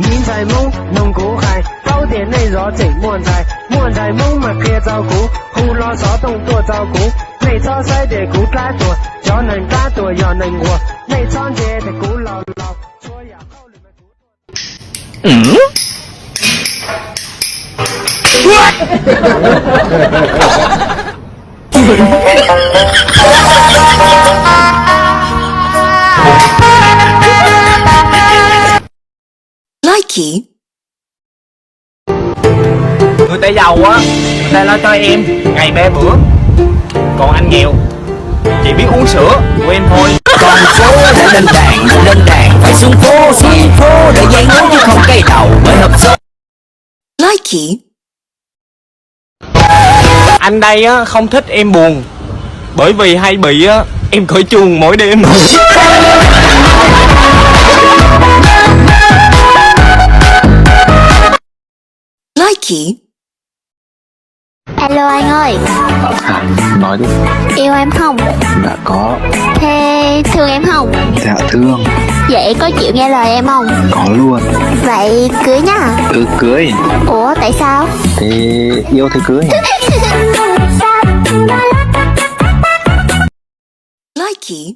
nhìn在夢弄古係，包點你攞直冇人在夢咪佢照顧，胡囉嗦動多照顧，你錯細的古加多，要能加多要能過，你創建的古老老，所有後嚟咪古。Likey. Người ta giàu á, người ta lo cho em ngày ba bữa, còn anh nghèo chỉ biết uống sữa quen thôi. Con phố đã lên đàn phải xuống phố để dây ngón chứ không cây đầu bởi hợp số. Likey. Anh đây á không thích em buồn, bởi vì hay bị á em cởi chuồng mỗi đêm. Likey. Alo anh ơi. Nói đi. Yêu em không? Dạ có. Thế thương em không? Dạ thương. Vậy có chịu nghe lời em không? Có luôn. Vậy cưới nhá. Ừ cưới. Ủa tại sao? Thì yêu thì cưới. Likey.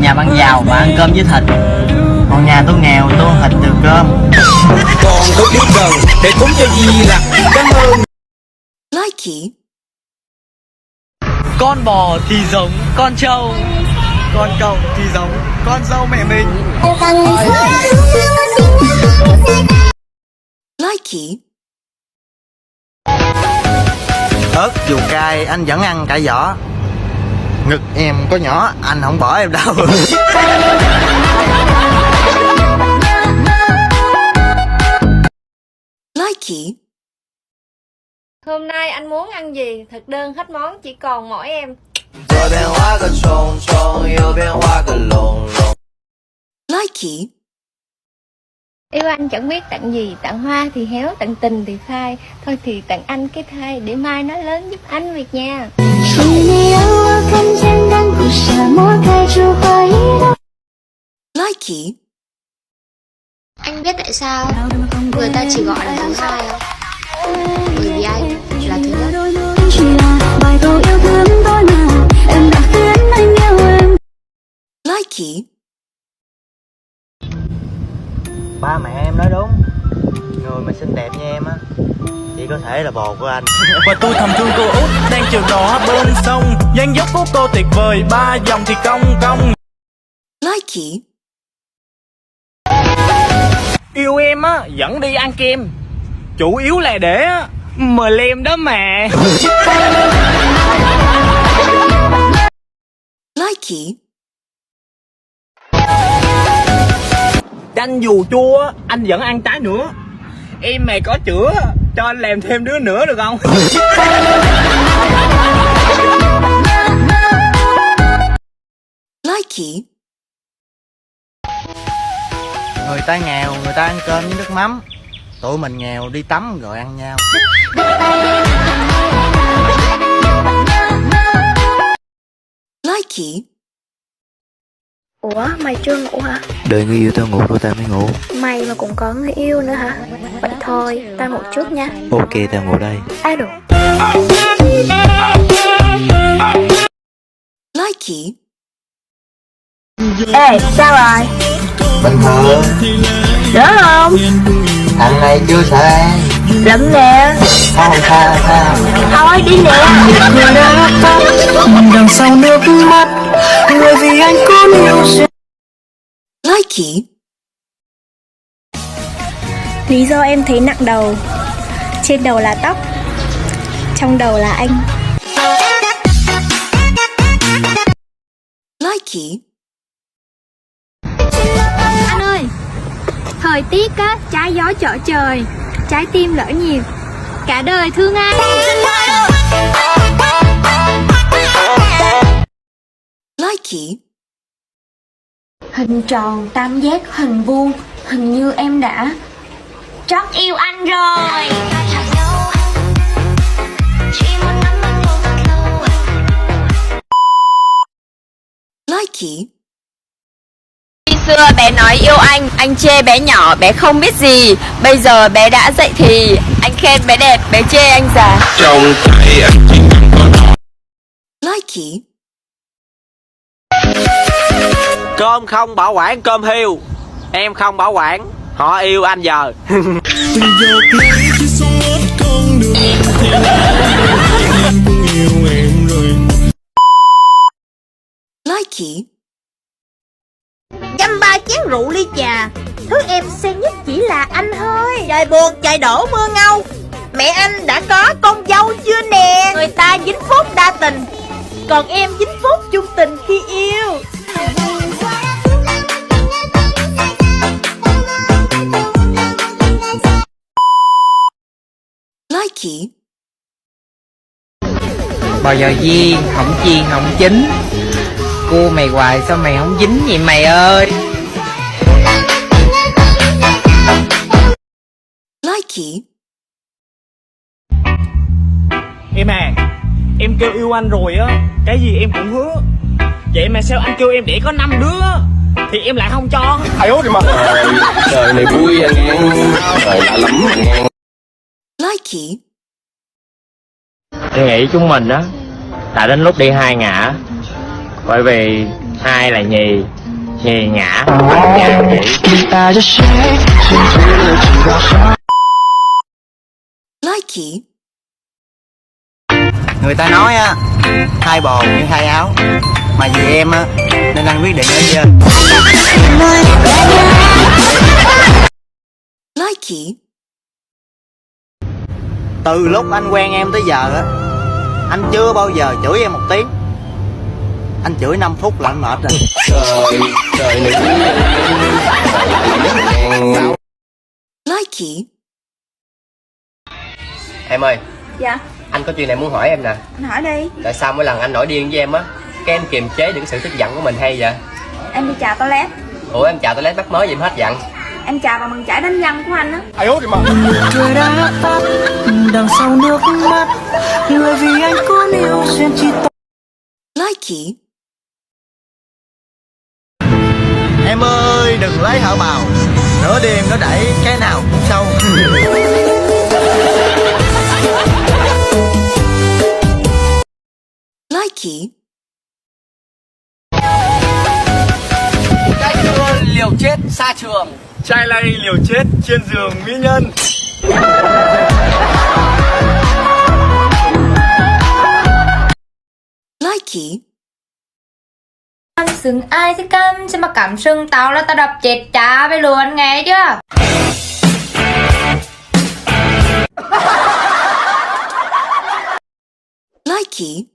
Nhà bạn giàu mà ăn cơm với thịt, còn nhà tôi nghèo tôi ăn thịt từ cơm. Còn tôi biết gần để cúng cho Di là cảm ơn. Likey. Con bò thì giống con trâu, con cậu thì giống con dâu mẹ mình. Likey. Ớt dù cay anh vẫn ăn cả vỏ, ngực em có nhỏ anh không bỏ em đâu. Likey. Hôm nay anh muốn ăn gì? Thực đơn hết món chỉ còn mỗi em. Likey. Yêu anh chẳng biết tặng gì, tặng hoa thì héo, tặng tình thì phai. Thôi thì tặng anh cái thai để mai nó lớn giúp anh việc nhà. Likey. Anh biết tại sao người ta chỉ gọi là thứ hai không? Bởi vì anh là thứ nhất. Likey. Ba mẹ em nói đúng, người mà xinh đẹp như em á chỉ có thể là bồ của anh. Và tôi thầm thương cô út đang chờ đò bên sông, dáng dấp của cô tuyệt vời, ba dòng thì cong cong. Likey. Yêu em á dẫn đi ăn kem, chủ yếu là để mời lem đó mà. Likey. Chanh dù chua anh vẫn ăn trái nữa, em mày có chữa cho anh làm thêm đứa nữa được không? Likey. Người ta nghèo người ta ăn cơm với nước mắm, tụi mình nghèo đi tắm rồi ăn nhau. Likey. Ủa mày chưa ngủ hả? Đợi người yêu tao ngủ rồi tao mới ngủ. Mày mà cũng có người yêu nữa hả? Vậy thôi tao ngủ trước nha. Ok tao ngủ đây. À được. Likey. Ê sao rồi? Bình thường. Đỡ không? Thằng này chưa sợ em. Lắm nè. Không sao. Thôi đi nè. Đằng sau nước mắt, người vì anh có nhiều. Likey. Lý do em thấy nặng đầu. Trên đầu là tóc, trong đầu là anh. Likey. Anh ơi, thời tiết á, trái gió trở trời, trái tim lỡ nhịp, cả đời thương anh. Likey. Hình tròn, tam giác, hình vuông, hình như em đã trót yêu anh rồi. Likey. xưa bé nói yêu anh chê bé nhỏ, bé không biết gì. Bây giờ bé đã dậy thì, anh khen bé đẹp, bé chê anh già. Trong tay anh chỉ cần có đó. Likey. Cơm không bảo quản cơm hiu, em không bảo quản, họ yêu anh giờ. Likey. Dăm ba chén rượu ly trà, thứ em xen nhất chỉ là anh thôi. Trời buồn trời đổ mưa ngâu, mẹ anh đã có con dâu chưa nè? Người ta dính phút đa tình, còn em dính phút chung tình khi yêu. Likey. Bao giờ duyên không chiên không chín, cua mày hoài sao mày không dính vậy mày ơi. Likey. Em à, em kêu yêu anh rồi á, cái gì em cũng hứa. Vậy mà sao anh kêu em để có 5 đứa thì em lại không cho? Ai út mà. Trời này vui anh nghe, trời lạ lắm anh nghe. Likey. Em nghĩ chúng mình á đã đến lúc đi hai ngả, bởi vì hai là nhì, nhì ngã, ngã nhỉ. Likey. Người ta nói á, hai bò như hai áo, mà vì em á nên anh quyết định ở trên. Likey. Từ lúc anh quen em tới giờ á, anh chưa bao giờ chửi em một tiếng. Anh chửi 5 phút là anh mệt rồi. Trời này vui anh nghe. Likey. Em ơi. Dạ. Anh có chuyện này muốn hỏi em nè. Anh hỏi đi. Tại sao mỗi lần anh nổi điên với em á, cái em kiềm chế được sự tức giận của mình hay vậy? Em đi chào toilet. Ủa em chào toilet mắc mới gì em hết giận? Em chào bằng chải đánh răng của anh á. Ai út mà. Trời đã tắt đằng sau nước mắt, người vì anh có yêu duyên chỉ tội. Likey. Em ơi đừng lấy hở bào, nửa đêm nó đẩy cái nào cũng sâu. Likey. Trai cưa liều chết xa trường, trai lay liều chết trên giường mỹ nhân. Likey. Anh sừng ai thì câm, sao mà cảm sừng tao là tao đập chết cha với luôn nghe chưa? Likey.